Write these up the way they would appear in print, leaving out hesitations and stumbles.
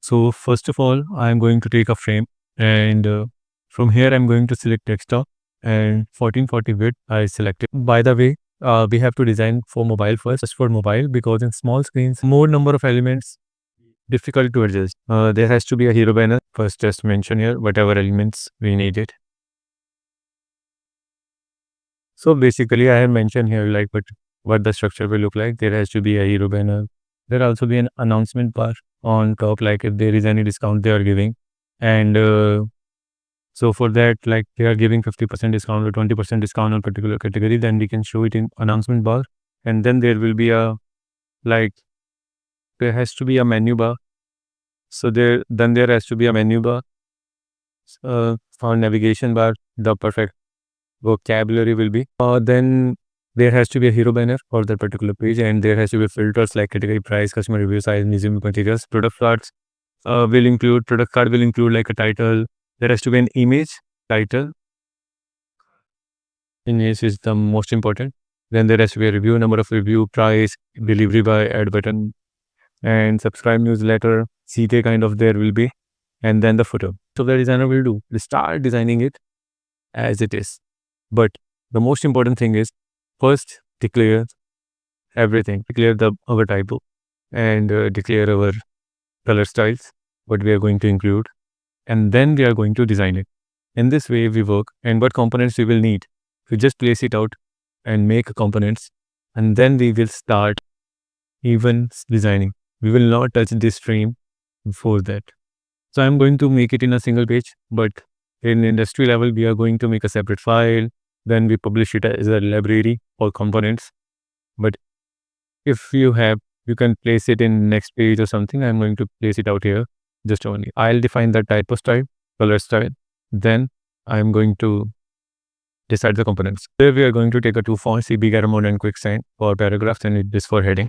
So first of all, I'm going to take a frame, and from here I'm going to select desktop, and 1440 width I selected. By the way, we have to design for mobile first, just for mobile, because in small screens, more number of elements, difficult to adjust. There has to be a hero banner. First, just mention here whatever elements we needed. So basically, I have mentioned here like what the structure will look like. There has to be a hero banner. There also be an announcement bar on top, like if there is any discount they are giving, and so for that, like they are giving 50% discount or 20% discount on particular category, then we can show it in announcement bar, and then there will be a like there has to be a menu bar. So there has to be a menu bar for navigation bar. The perfect vocabulary will be. Then there has to be a hero banner for that particular page, and there has to be filters like category, price, customer review, size, museum materials. Product card will include like a title. There has to be an image title. Image is the most important. Then there has to be a review, number of review, price, delivery by, add button, and subscribe newsletter. CTA kind of there will be, and then the footer. So the designer will do. We start designing it as it is. But the most important thing is first declare everything. Declare our typo, and declare our color styles, what we are going to include, and then we are going to design it. In this way we work, and what components we will need. We just place it out and make components, and then we will start even designing. We will not touch this frame before that. So I'm going to make it in a single page, but in industry level, we are going to make a separate file. Then we publish it as a library or components. But if you have, you can place it in next page or something. I'm going to place it out here. Just only I'll define the typo style, color style. Then I'm going to decide the components. There we are going to take a two fonts, big arrow mode and quick sign for paragraphs, and this for heading.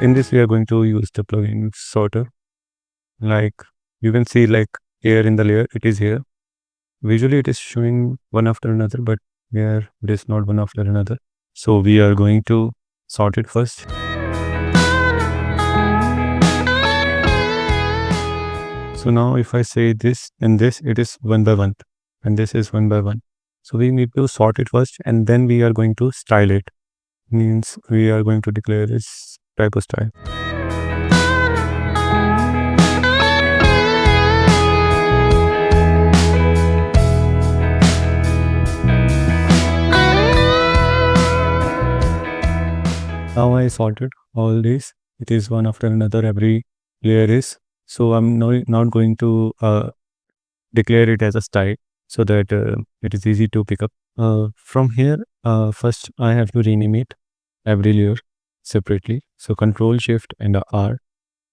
In this, we are going to use the plugin sorter. Like you can see, like here in the layer, it is here. Visually, it is showing one after another, but here it is not one after another. So we are going to sort it first. So now if I say this and this, it is one by one, and this is one by one. So we need to sort it first, and then we are going to style it. Means we are going to declare this typo style. Now I sorted all these. It is one after another, every layer is. So I'm not going to declare it as a style, so that it is easy to pick up. From here, first I have to rename it every layer separately. So Control Shift and R.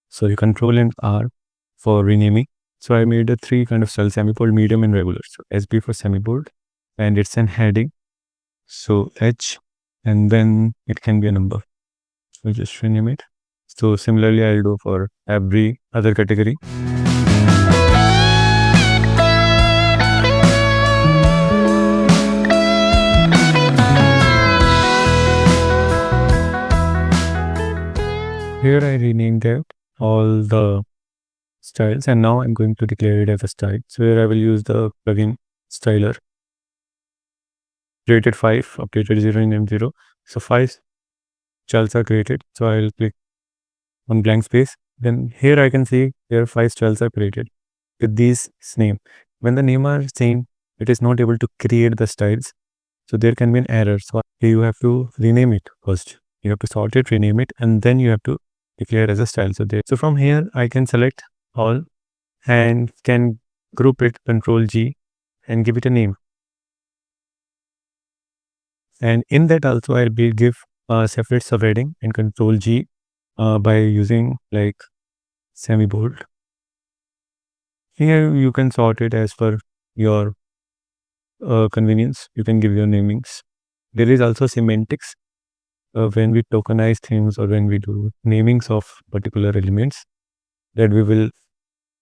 So you Control and R for renaming. So I made a three kind of cell: semi-bold, medium, and regular. So SB for semi-bold, and it's an heading. So H, and then it can be a number. So just rename it. So similarly, I'll do for every other category. Here I renamed all the styles, and now I'm going to declare it as a style. So here I will use the plugin styler, created 5, updated 0 in M0. So 5 styles are created. So I'll click on blank space. Then here I can see here 5 styles are created with these name. When the name are same, it is not able to create the styles. So there can be an error. So you have to rename it first. You have to sort it, rename it, and then you have to declare as a style. So from here I can select all and can group it, Control G, and give it a name. And in that also I will give a separate subheading and Control G by using like semi-bold. Here you can sort it as per your convenience. You can give your namings. There is also semantics when we tokenize things or when we do namings of particular elements that we will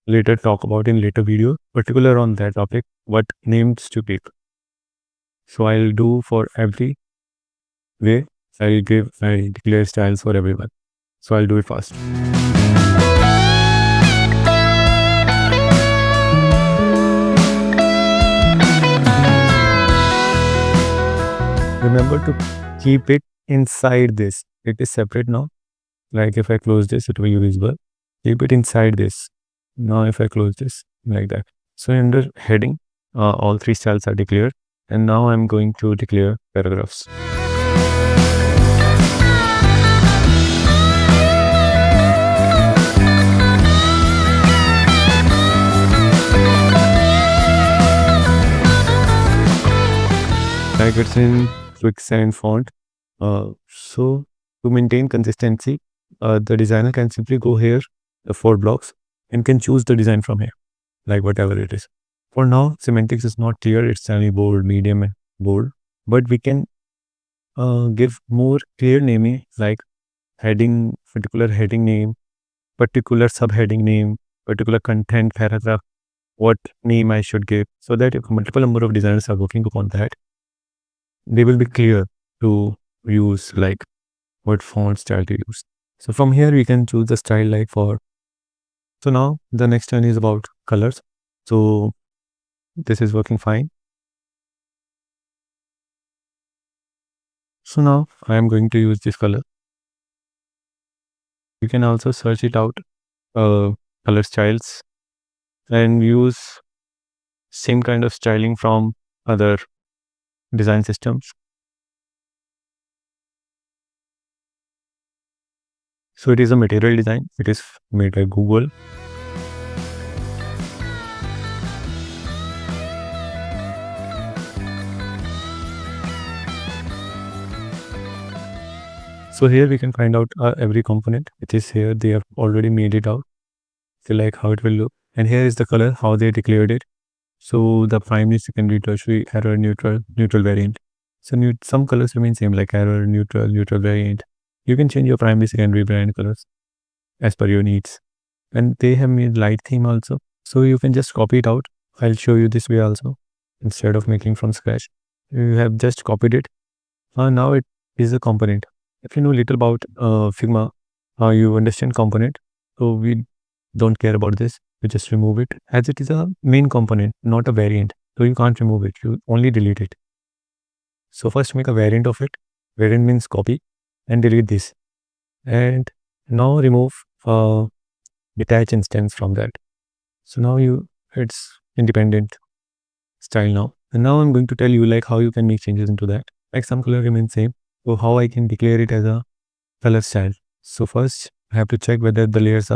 later talk about in later video, particular on that topic, what names to pick. So I'll do for every way, I declare styles for everyone. So I'll do it fast. Remember to keep it inside this. It is separate now. Like if I close this, it will be visible. Keep it inside this. Now if I close this, like that. So under heading, all 3 styles are declared. And now I'm going to declare paragraphs. Like it's in quicksand font. So to maintain consistency, the designer can simply go here, the 4 blocks, and can choose the design from here, like whatever it is. For now, semantics is not clear. It's semi bold, medium, and bold. But we can give more clear naming, like heading, particular heading name, particular subheading name, particular content paragraph, what name I should give, so that if multiple number of designers are working upon that, they will be clear to use like what font style to use. So from here we can choose the style like for. So now the next one is about colors. So this is working fine. So now I am going to use this color. You can also search it out, color styles, and use same kind of styling from other design systems. So it is a material design. It is made by Google. So here we can find out every component which is here. They have already made it out. So like how it will look. And here is the color, how they declared it. So the primary, secondary, tertiary, error, neutral variant. So some colors remain same, like error, neutral variant. You can change your primary, secondary brand colors as per your needs. And they have made light theme also. So you can just copy it out. I'll show you this way also, instead of making from scratch. You have just copied it. Now it is a component. If you know little about Figma, you understand component. So we don't care about this. You just remove it, as it is a main component, not a variant. So you can't remove it. You only delete it. So first make a variant of it. Variant means copy and delete this. And now remove detach instance from that. So now it's independent style now. And now I'm going to tell you like how you can make changes into that. Like some color remains same. So how I can declare it as a color style. So first I have to check whether the layers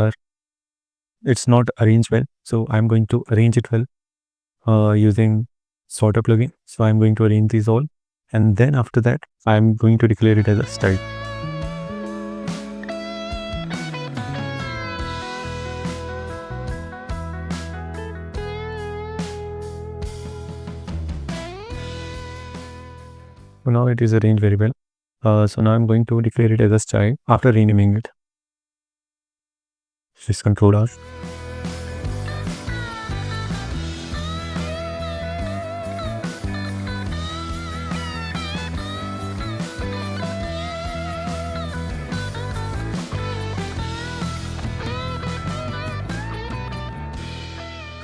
it's not arranged well. So I'm going to arrange it well using sorter plugin. So I'm going to arrange these all. And then after that, I'm going to declare it as a style. So now it is arranged very well. So now I'm going to declare it as a style after renaming it. Just Control R.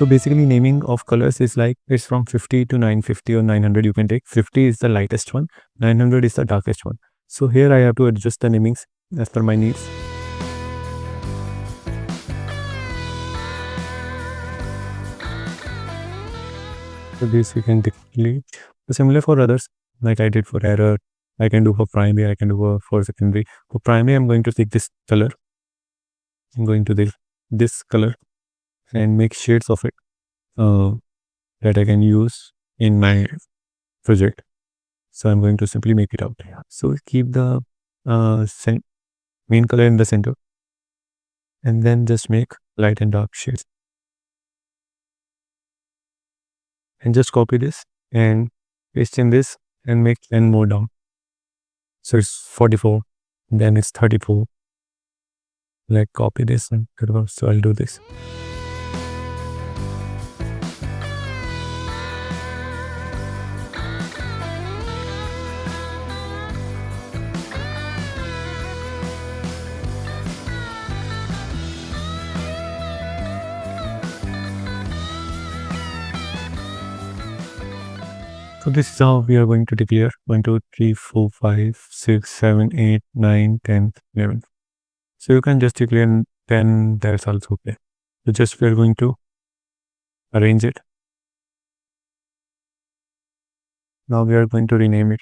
So basically naming of colors is like it's from 50 to 950 or 900 you can take. 50 is the lightest one, 900 is the darkest one. So here I have to adjust the namings as per my needs. So this you can delete. So similar for others, like I did for error, I can do for primary, I can do for secondary. For primary, I'm going to take this color. I'm going to this color and make shades of it that I can use in my project. So I'm going to simply make it out. So keep the main color in the center and then just make light and dark shades. And just copy this and paste in this and make 10 more down. So it's 44, then it's 34. Like copy this and so I'll do this. So this is how we are going to declare 1, 2, 3, 4, 5, 6, 7, 8, 9, 10, 11. So you can just declare 10, that's also okay. So just we are going to arrange it. Now we are going to rename it.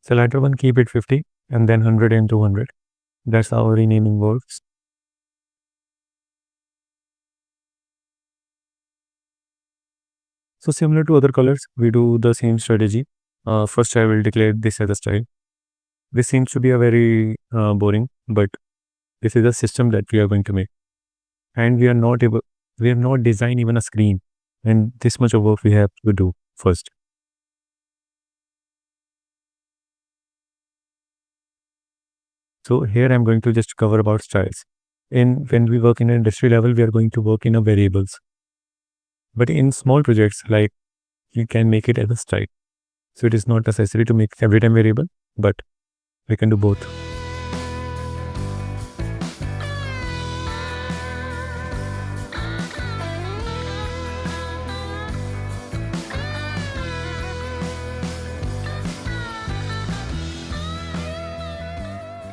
So later one keep it 50 and then 100 and 200. That's how renaming works. So similar to other colors, we do the same strategy. First I will declare this as a style. This seems to be a very boring, but this is a system that we are going to make. And we have not designed even a screen. And this much of work we have to do first. So here I'm going to just cover about styles. When we work in an industry level, we are going to work in a variables. But in small projects, like you can make it as a style. So it is not necessary to make every time variable, but we can do both.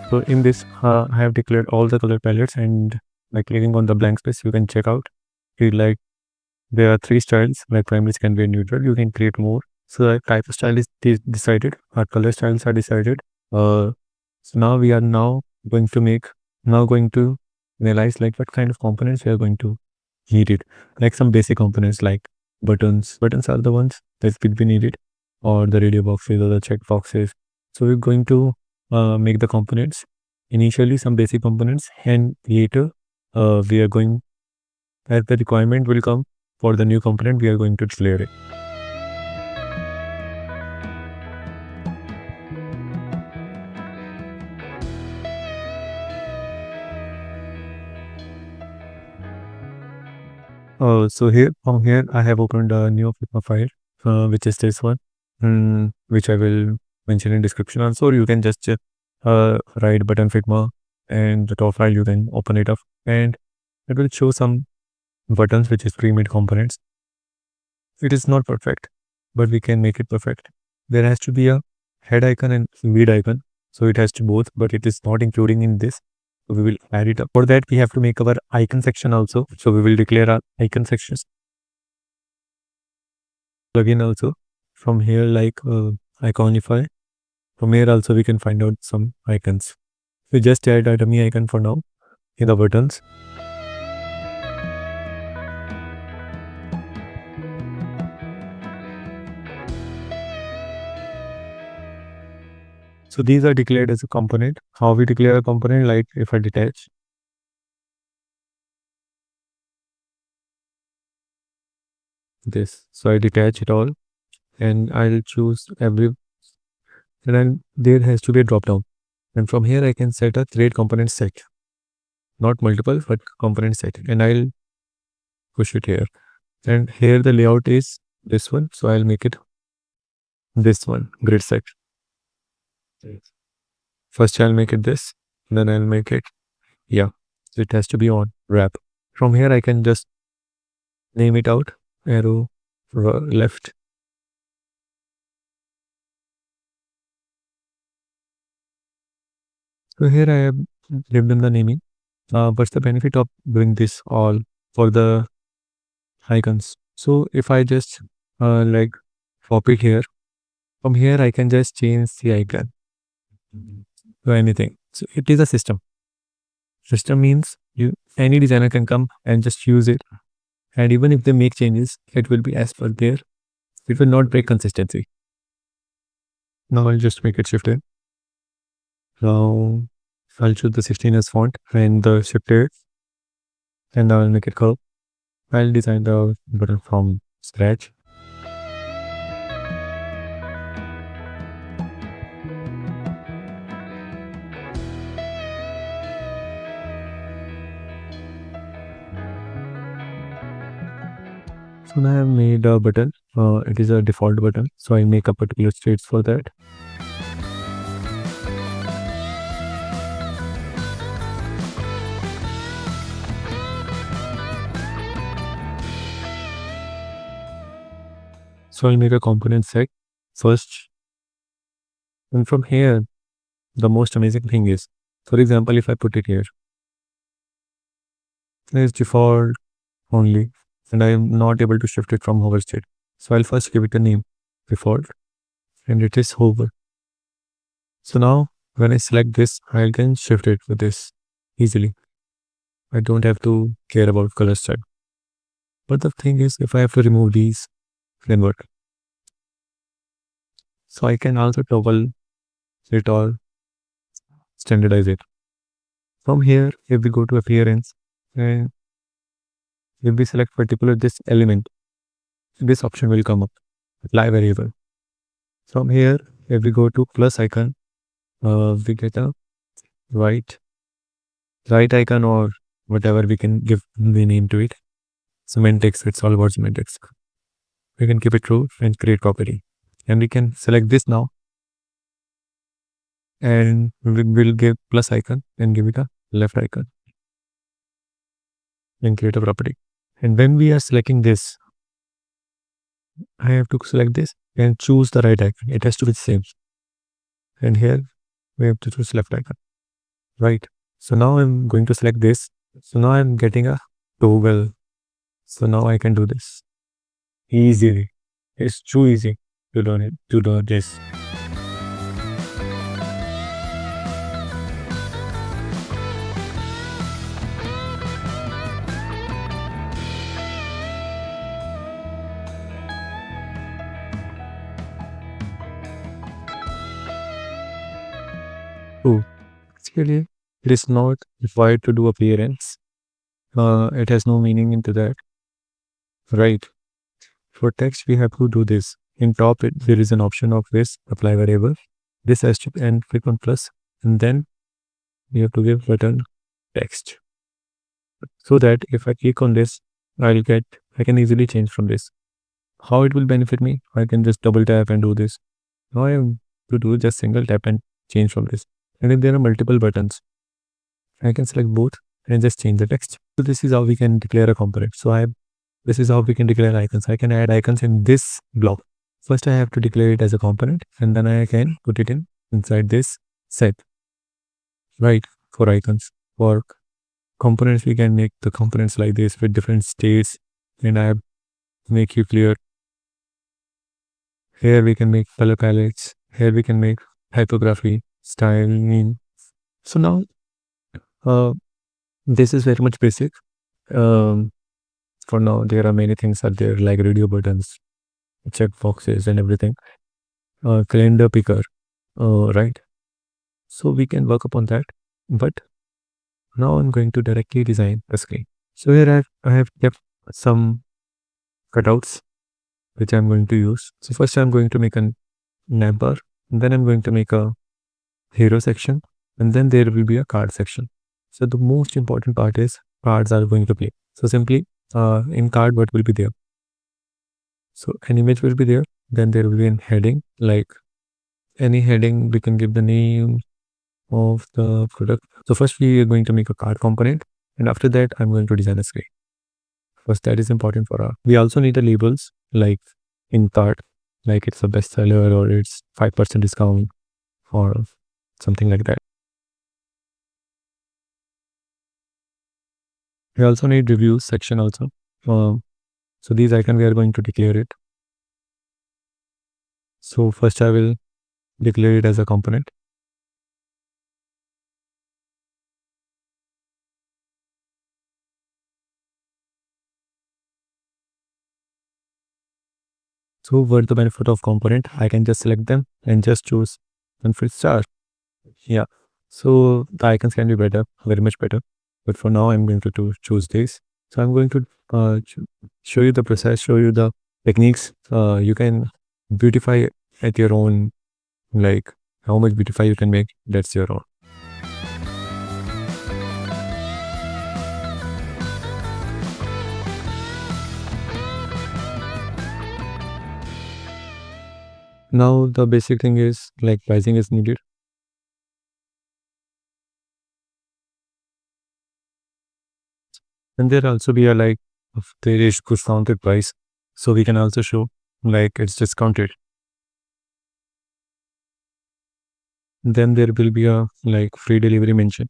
So in this, I have declared all the color palettes, and by clicking on the blank space, you can check out. Like there are 3 styles, like primary, secondary, and neutral. You can create more. So the type of style is decided. Our color styles are decided. So now we are going to analyze like what kind of components we are going to need it. Like some basic components like buttons. Buttons are the ones that will be needed, or the radio boxes or the check boxes. So we're going to make the components, initially some basic components, and later we are going, as the requirement will come for the new component, we are going to declare it. So from here I have opened a new Figma file, which is this one, which I will mention in description also. Or you can just write button Figma, and the top file you can open it up, and it will show some buttons which is pre-made components. It is not perfect, but we can make it perfect. There has to be a head icon and mid icon, so it has to both, but it is not including in this. So we will add it up. For that, we have to make our icon section also. So we will declare our icon sections. Plugin also. From here, like Iconify. From here also we can find out some icons. We just add a dummy icon for now in the buttons. So these are declared as a component. How we declare a component, like if I detach this. So I detach it all and I'll choose every, and then there has to be a drop down. And from here I can set a thread component set, not multiple, but component set, and I'll push it here. And here the layout is this one. So I'll make it this one, grid set. First I'll make it this, then I'll make it, yeah. So it has to be on wrap. From here, I can just name it out, arrow left. So here I have given the naming. What's the benefit of doing this all for the icons? So if I just like copy it here, from here I can just change the icon to anything. So it is a system. System means any designer can come and just use it. And even if they make changes, it will be as per their, it will not break consistency. Now I'll just make it shifted. Now I'll choose the 16 as font and the shifted, and I'll make it curve. I'll design the button from scratch. So now I have made a button. It is a default button. So I make a particular states for that. So I'll make a component set first. And from here, the most amazing thing is, for example, if I put it here, it's default only, and I am not able to shift it from hover state. So I'll first give it a name, default, and it is hover. So now when I select this, I can shift it with this easily. I don't have to care about color set. But the thing is, if I have to remove these, then what? So I can also toggle it or standardize it. From here, if we go to appearance and if we select particular this element, this option will come up, apply variable. From here, if we go to plus icon, we get a right icon or whatever we can give the name to it. Semantics, it's all about semantics. We can keep it true and create property. And we can select this now. And we will give plus icon and give it a left icon. And create a property. And when we are selecting this, I have to select this and choose the right icon. It has to be the same. And here we have to choose left icon. Right. So now I'm going to select this. So now I'm getting a toggle. So now I can do this easily. It's too easy to do this. Oh, basically, it is not required to do appearance. It has no meaning into that. Right. For text, we have to do this. In top, there is an option of this apply variable. This has to end, click on plus, and then we have to give button text. So that if I click on this, I can easily change from this. How it will benefit me? I can just double tap and do this. Now I have to do just single tap and change from this. And if there are multiple buttons, I can select both and just change the text. So this is how we can declare a component. This is how we can declare icons. I can add icons in this block. First, I have to declare it as a component, and then I can put it inside this set. Right, for icons. For components, we can make the components like this with different states, and I have make you clear. Here we can make color palettes. Here we can make typography, styling. So now, this is very much basic. For now, there are many things are there like radio buttons, check boxes and everything. Calendar picker, right? So we can work upon that. But now I'm going to directly design the screen. So here I have kept some cutouts which I'm going to use. So first I'm going to make a navbar, and then I'm going to make a hero section, and then there will be a card section. So the most important part is cards are going to play. So simply in card, what will be there? So an image will be there. Then there will be a heading, like any heading, we can give the name of the product. So first we are going to make a card component, And after that, I'm going to design a screen. First, that is important for our. We also need the labels like in cart, like it's a bestseller or it's 5% discount or something like that. We also need reviews section also. So these icon we are going to declare it. So first I will declare it as a component. So what the benefit of component? I can just select them and just choose config star. Yeah. So the icons can be better, very much better. But for now, I'm going to choose this. So I'm going to show you the process, show you the techniques. You can beautify at your own, like how much beautify you can make. That's your own. Now the basic thing is like pricing is needed. And there also be a like if there is discounted price. So we can also show like it's discounted. Then there will be a like free delivery mention.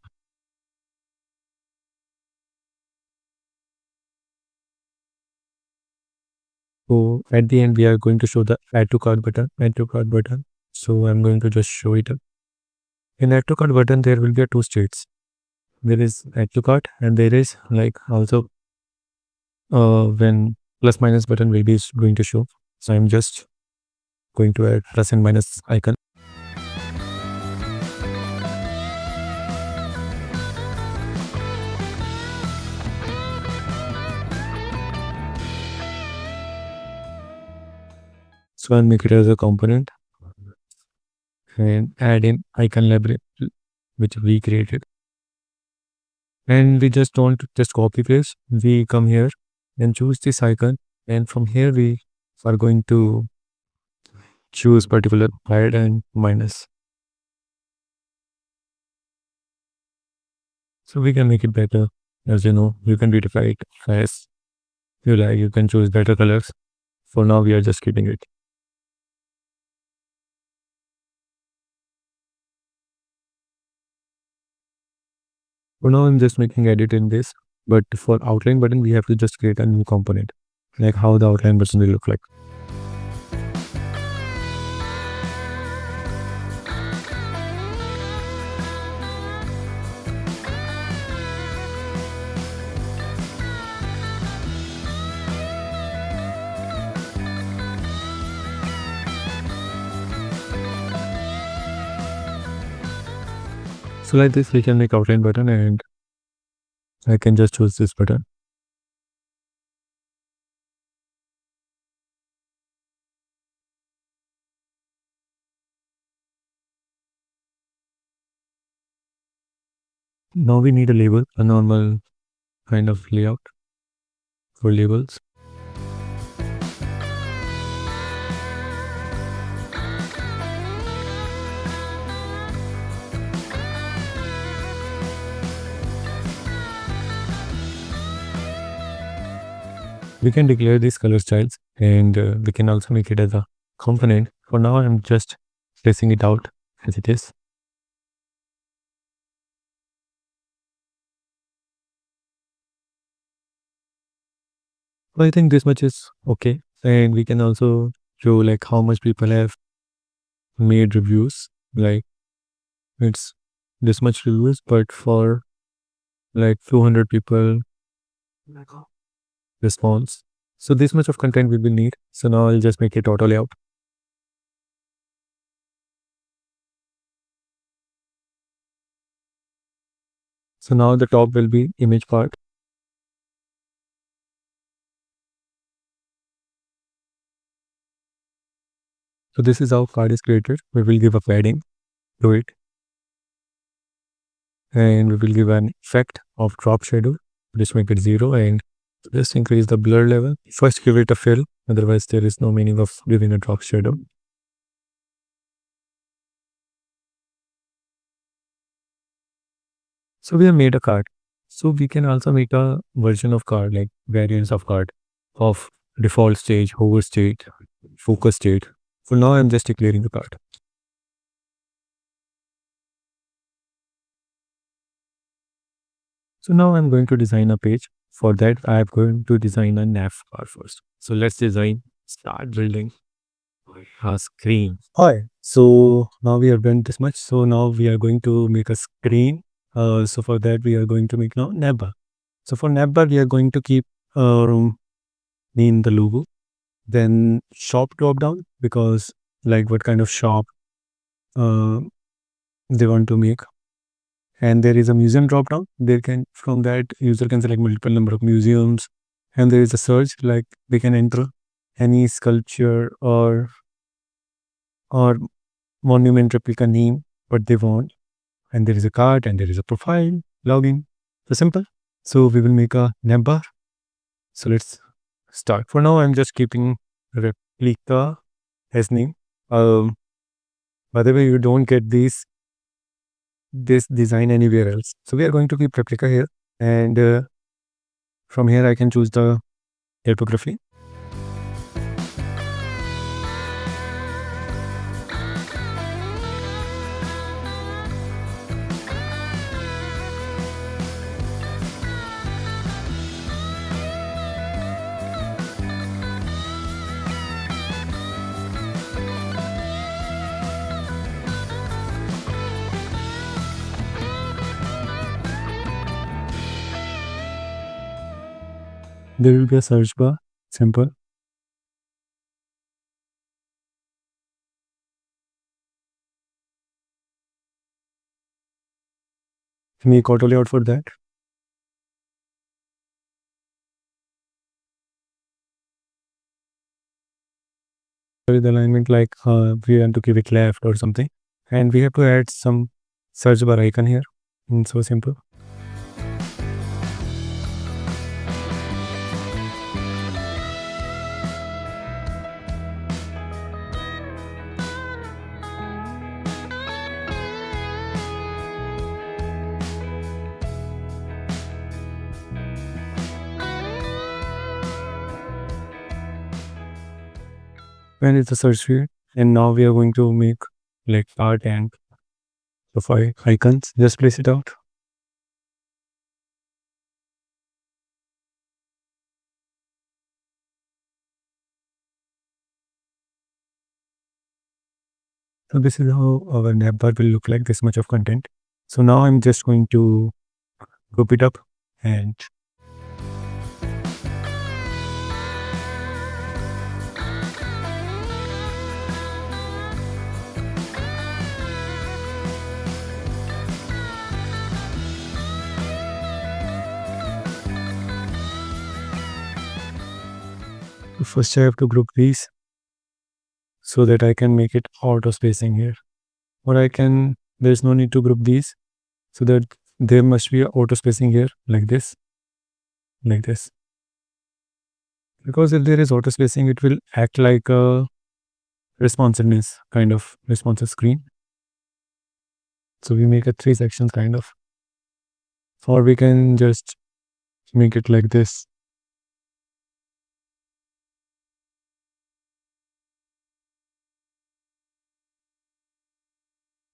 So at the end, we are going to show the add to cart button, add to cart button. So I'm going to just show it. In add to cart button, there will be two states. There is add to cart and there is like also when plus minus button will be going to show. So I'm just going to add plus and minus icon. So I'll make it as a component and add in icon library which we created. And we just don't just copy paste. We come here and choose this icon. And from here we are going to choose particular add and minus. So we can make it better. As you know, you can beautify it as you like. You can choose better colors. For now, we are just keeping it. For now, I'm just making edit in this. But for outline button, we have to just create a new component. Like how the outline button will look like. So like this, we can make outline button and I can just choose this button. Now we need a label, a normal kind of layout for labels. We can declare these color styles and we can also make it as a component. For now, I'm just tracing it out as it is. So I think this much is okay. And we can also show like how much people have made reviews. Like it's this much reviews, but for like 200 people response. So this much of content we will need. So now I'll just make it auto layout. So now the top will be image part. So this is how card is created. We will give a padding to it. And we will give an effect of drop shadow. Just make it 0 and just increase the blur level. First give it a fill. Otherwise there is no meaning of giving a drop shadow. So we have made a card. So we can also make a version of card, like variants of card of default stage, hover state, focus state. For now, I'm just declaring the card. So now I'm going to design a page. For that, I'm going to design a Navbar first. So let's start building a screen. Hi. So now we have done this much. So now we are going to make a screen. So for that, we are going to make now Navbar. So for Navbar, we are going to keep name the logo. Then shop drop down, because like what kind of shop uh, they want to make. And there is a museum drop down. There can, from that user can select multiple number of museums, and there is a search, like they can enter any sculpture or monument replica name what they want, and there is a card and there is a profile login. So simple. So we will make a navbar. So let's start. For now, I'm just keeping replica as name. By the way, you don't get this design anywhere else. So we are going to keep replica here, and from here I can choose the typography. There will be a search bar, simple. Make auto layout for that. With alignment, like we want to keep it left or something, and we have to add some search bar icon here. So simple. When it's the search field, and now we are going to make like art and profile icons. Just place it out. So this is how our navbar will look like, this much of content. So now I'm just going to group it up, and first I have to group these so that I can make it auto spacing here. Or there's no need to group these, so that there must be a auto spacing here, like this. Because if there is auto spacing, it will act like a responsiveness, kind of responsive screen. So we make a 3 sections kind of, or we can just make it like this.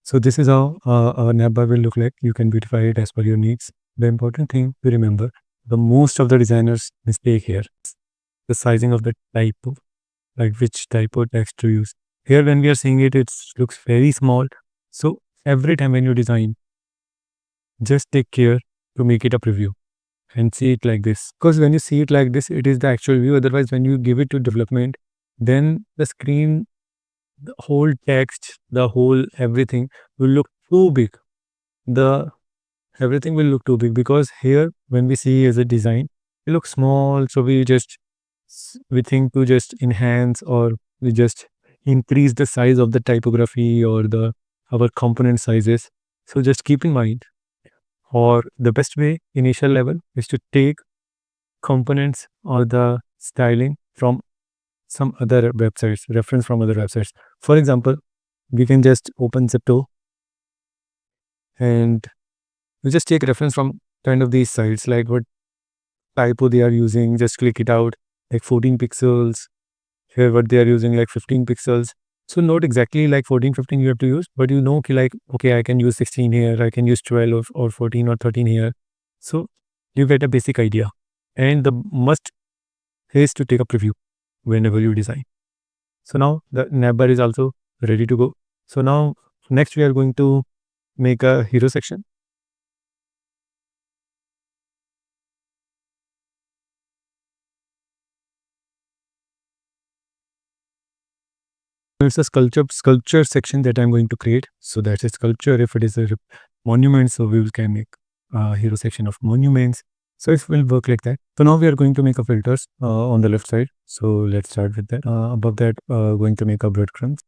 So this is how our navbar will look like. You can beautify it as per your needs. The important thing to remember, the most of the designers mistake here, the sizing of the typo, like which typo text to use. Here when we are seeing it, it looks very small. So every time when you design, just take care to make it a preview and see it like this. Because when you see it like this, it is the actual view. Otherwise, when you give it to development, then the screen, the whole text, the whole everything will look too big. Everything will look too big, because here when we see as a design, it looks small. So we think to just enhance, or we just increase the size of the typography or our component sizes. So just keep in mind, or the best way initial level is to take components or the styling from some other websites, reference from other websites. For example, we can just open Zepto and we just take reference from kind of these sites, like what typo they are using, just click it out, like 14 pixels. Here what they are using, like 15 pixels. So not exactly like 14, 15 you have to use, but you know, like, okay, I can use 16 here, I can use 12 or 14 or 13 here. So you get a basic idea. And the must is to take a preview whenever you design. So now the Navbar is also ready to go. So now next we are going to make a hero section. It's a sculpture section that I'm going to create. So that's a sculpture. If it is a monument, so we can make a hero section of monuments. So it will work like that. So now we are going to make a filters on the left side. So let's start with that. Above that, going to make a breadcrumbs.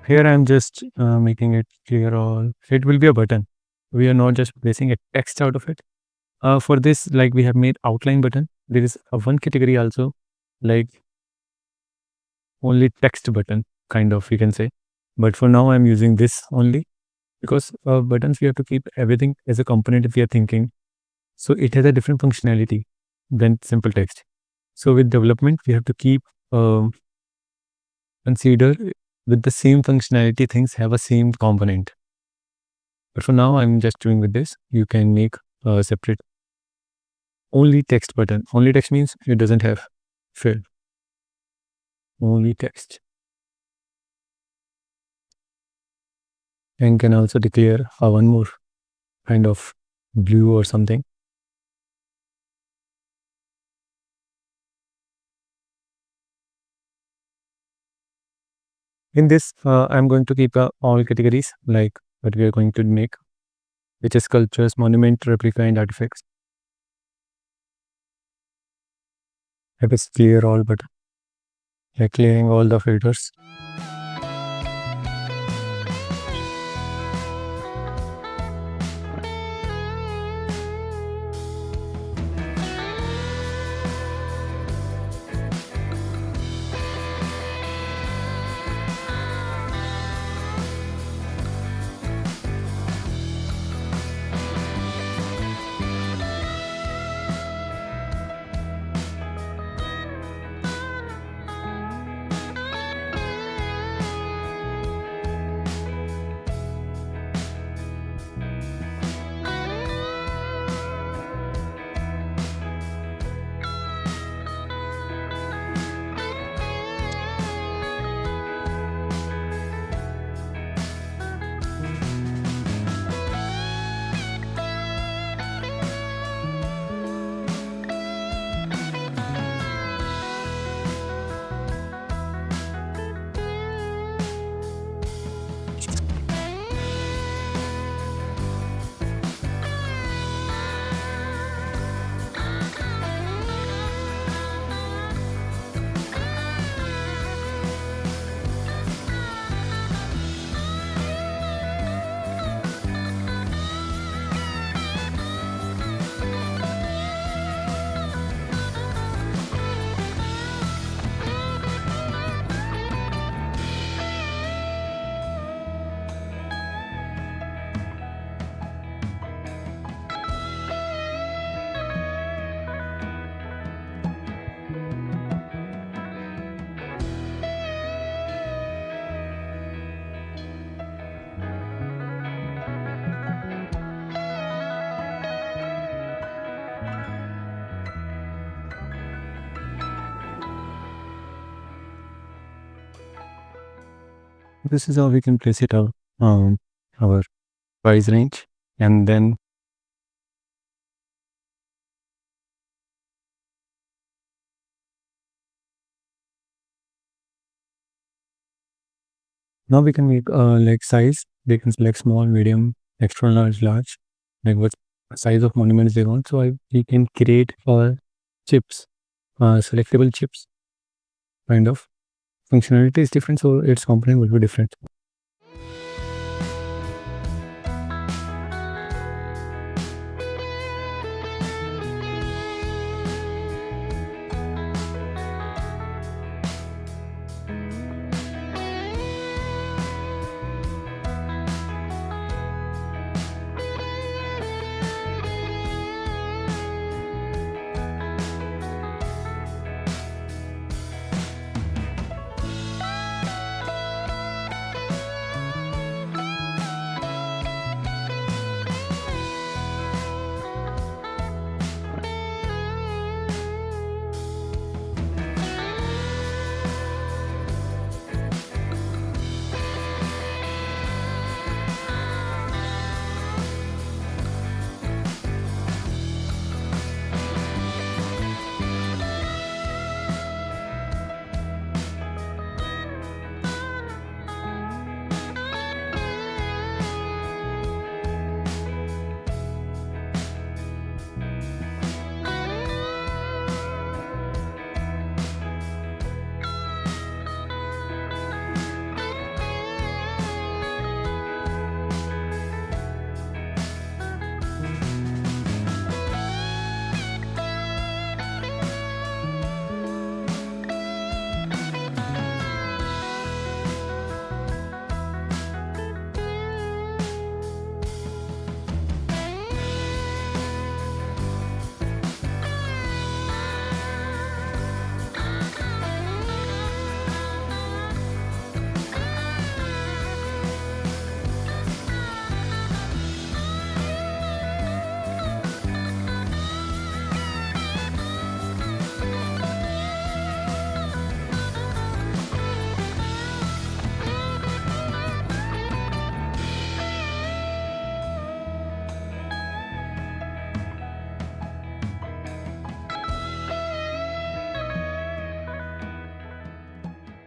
Here I'm just making it clear all. It will be a button. We are not just placing a text out of it. For this, like we have made outline button. There is a one category also, like only text button, kind of, you can say. But for now, I'm using this only because buttons, we have to keep everything as a component if we are thinking. So it has a different functionality than simple text. So with development, we have to keep consider with the same functionality, things have a same component. But for now, I'm just doing with this. You can make a separate only text button. Only text means it doesn't have fill. Only text. And can also declare one more kind of blue or something. In this, I'm going to keep all categories like what we are going to make, which is sculptures, monument, replica, and artifacts. It is clear all, but like clearing all the filters. This is how we can place it out our price range, and then now we can make like size. They can select small, medium, extra large, large. Like what size of monuments they want. So we can create chips, selectable chips kind of. Functionality is different, so its component will be different.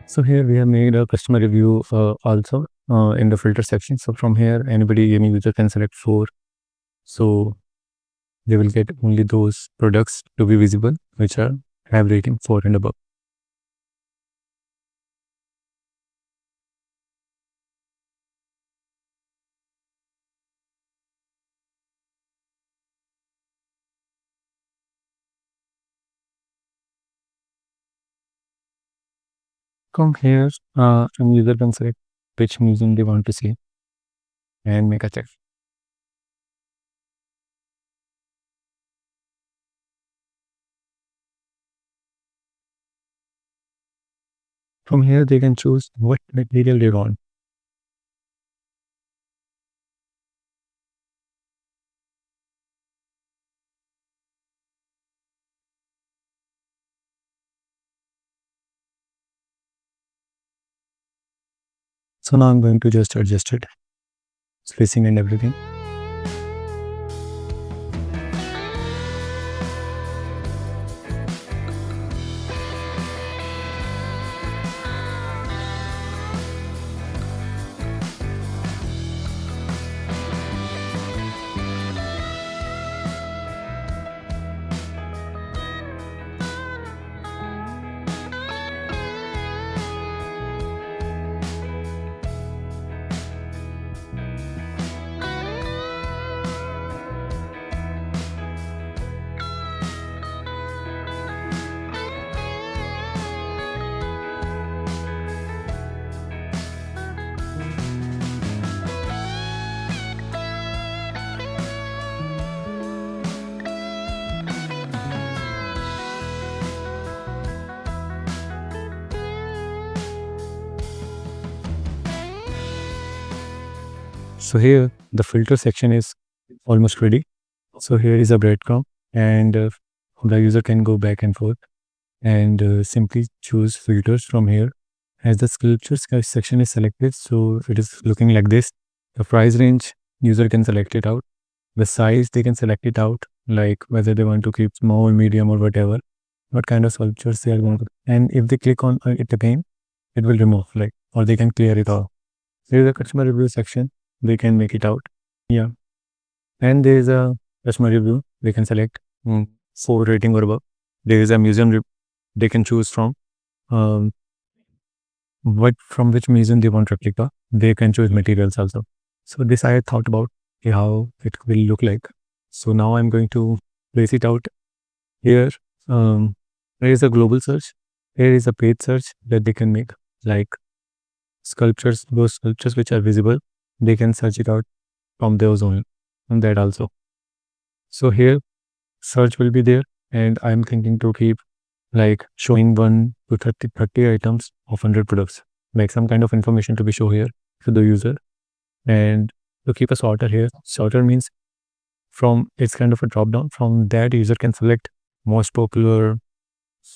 So here we have made a customer review also in the filter section. So from here, any user can select 4. So they will get only those products to be visible which have rating 4 and above. From here, a user can select which museum they want to see and make a check. From here, they can choose what material they want. So now I'm going to just adjust it, spacing and everything. So here the filter section is almost ready. So here is a breadcrumb, and the user can go back and forth and simply choose filters from here. As the sculptures section is selected, so it is looking like this. The price range, user can select it out. The size, they can select it out, like whether they want to keep small, medium, or whatever, what kind of sculptures they are going to. And if they click on it again, it will remove, like, or they can clear it all. There is a customer review section, they can make it out. Yeah. And there is a customer review, they can select 4 rating or above. There is a museum they can choose from. From which museum they want replica. They can choose materials also. So this I thought about how it will look like. So now I'm going to place it out here. There is a global search. Here is a paid search that they can make, like sculptures, those sculptures which are visible, they can search it out from those only, and that also. So here search will be there, and I'm thinking to keep like showing 1 to 30 items of 100 products, like some kind of information to be shown here to the user. And to keep a sorter here, sorter means from, it's kind of a drop down, from that user can select most popular,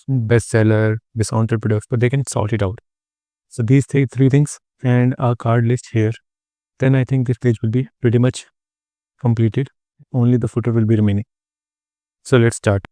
bestseller, discounted products, but they can sort it out. So these three things and a card list here, then I think this page will be pretty much completed. Only the footer will be remaining. So let's start.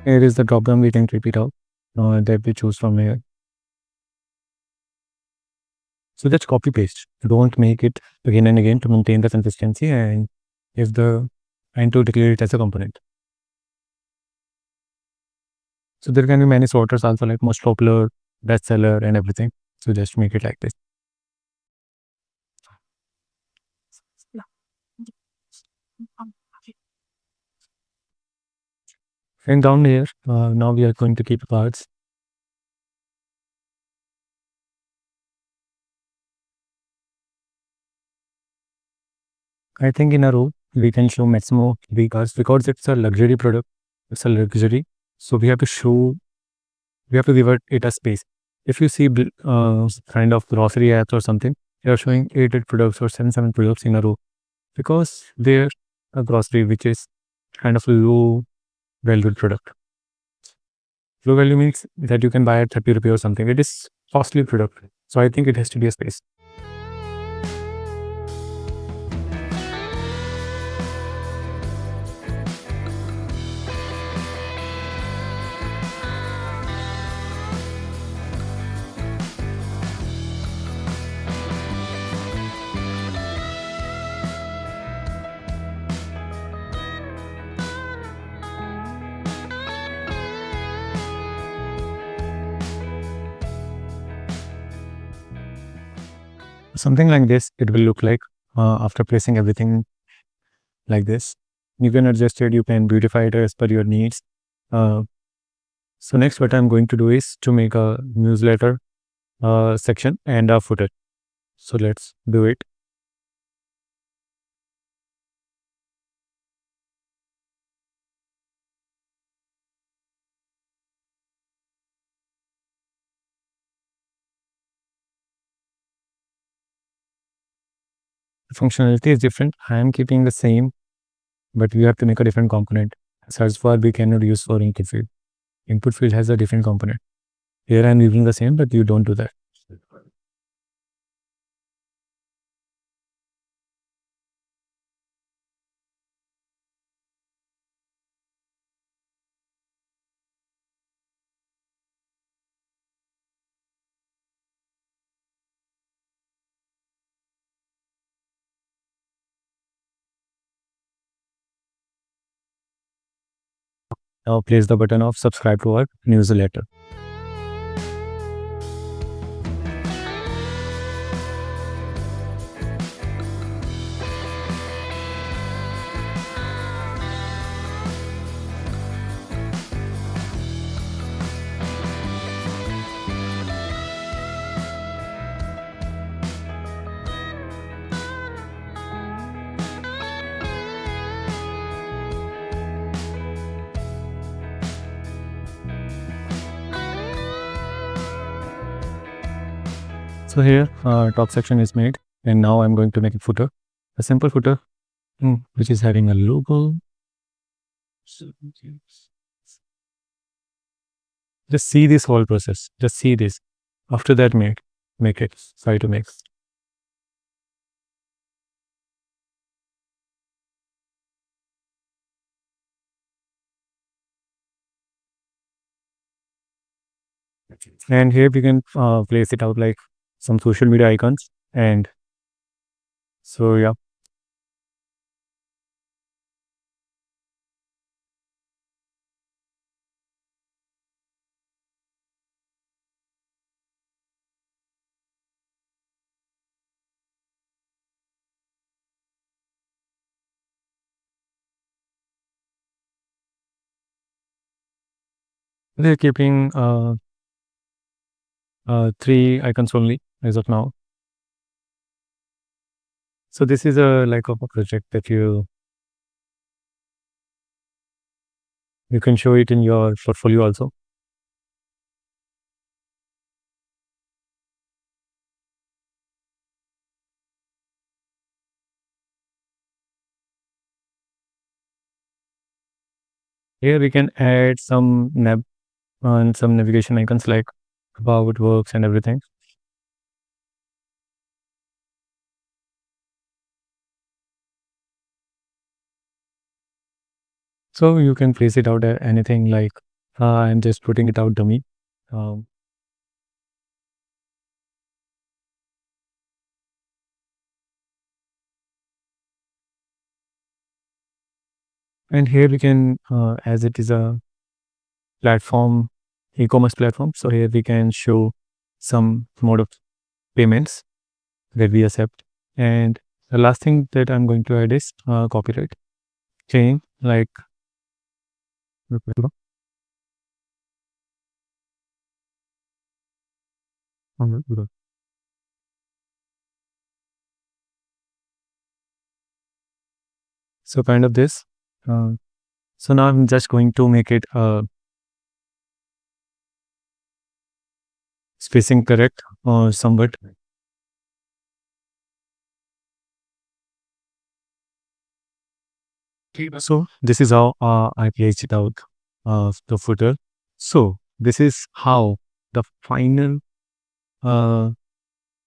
Here is the drop down we can repeat out that we choose from here. So just copy paste. Don't make it again and again to maintain the consistency, and to declare it as a component. So there can be many sorters also, like most popular, bestseller, and everything. So just make it like this. And down here, now we are going to keep cards. I think in a row, we can show maximum 3 cards because it's a luxury product. It's a luxury. So we have to give it a space. If you see kind of grocery apps or something, they are showing 8 products or 7 products in a row because they're a grocery which is kind of a low value product. Low value means that you can buy at 30 rupees or something. It is costly product. So I think it has to be a space. Something like this it will look like after placing everything like this. You can adjust it, you can beautify it as per your needs. So next what I'm going to do is to make a newsletter section and a footer. So let's do it. The functionality is different. I am keeping the same, but we have to make a different component. Search bar we cannot use for input field. Input field has a different component. Here I am using the same, but you don't do that. Now place the button of subscribe to our newsletter. So here top section is made, and now I'm going to make a footer. a simple footer which is having a logo. Just see this whole process. Just see this. After that, make it. Try to make. And here we can place it out like some social media icons. And so yeah, they're keeping 3 icons only as of now. So this is a like of a project that you can show it in your portfolio also. Here we can add some nav and some navigation icons like how it works and everything. So you can place it out anything like I'm just putting it out dummy. Um, and here we can, as it is a platform, e-commerce platform. So here we can show some mode of payments that we accept. And the last thing that I'm going to add is copyright chain, like so kind of this. Uh, so now I'm just going to make it spacing correct or somewhat. So this is how I placed it out the footer. So this is how the final uh,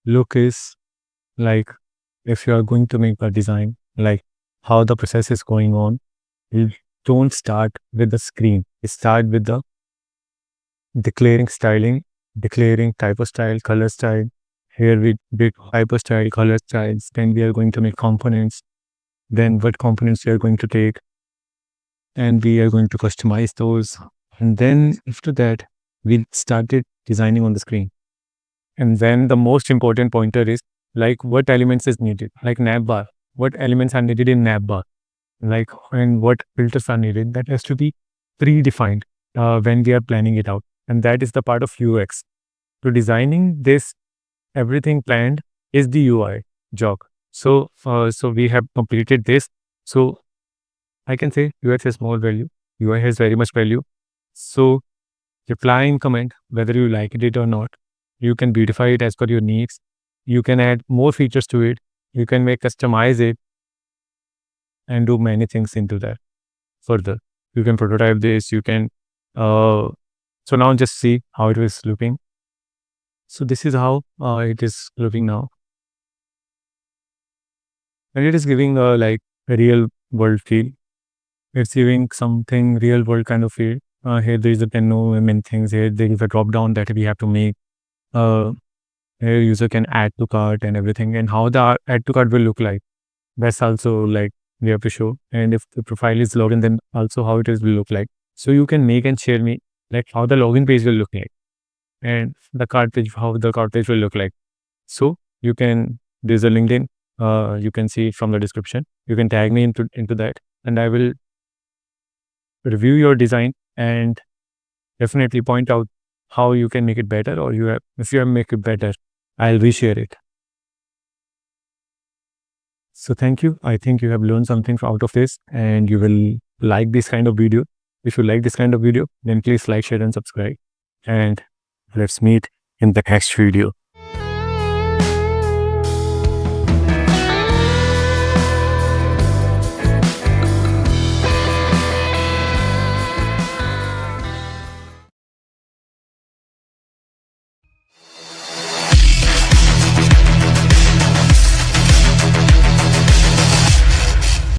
look is like if you are going to make a design, like how the process is going on. You don't start with the screen. You start with the declaring styling, declaring typo style, color style. Here we did typo style, color styles. Then we are going to make components. Then what components we are going to take, and we are going to customize those. And then after that, we started designing on the screen. And then the most important pointer is like what elements is needed, like Navbar. What elements are needed in Navbar, like and what filters are needed. That has to be predefined when we are planning it out, and that is the part of UX. So designing this, everything planned is the UI job. So so we have completed this. So I can say UX has more value. UI has very much value. So reply in comment whether you like it or not. You can beautify it as per your needs. You can add more features to it. You can make customize it and do many things into that further. You can prototype this. You can so now just see how it is looking. So this is how it is looking now, and it is giving like a real world feel. It's giving something real world kind of feel. Here there is a menu and many things. Here there is a drop down that we have to make. Here user can add to cart and everything, and how the add to cart will look like. That's also like we have to show. And if the profile is logged in, then also how it is will look like. So you can make and share me like how the login page will look like, and the cart page, how the cart page will look like. So you can, there's a LinkedIn. You can see it from the description. You can tag me into that, and I will review your design and definitely point out how you can make it better, or you have, if you have make it better, I'll reshare it. So thank you. I think you have learned something out of this, and you will like this kind of video. If you like this kind of video, then please like, share, and subscribe. And let's meet in the next video.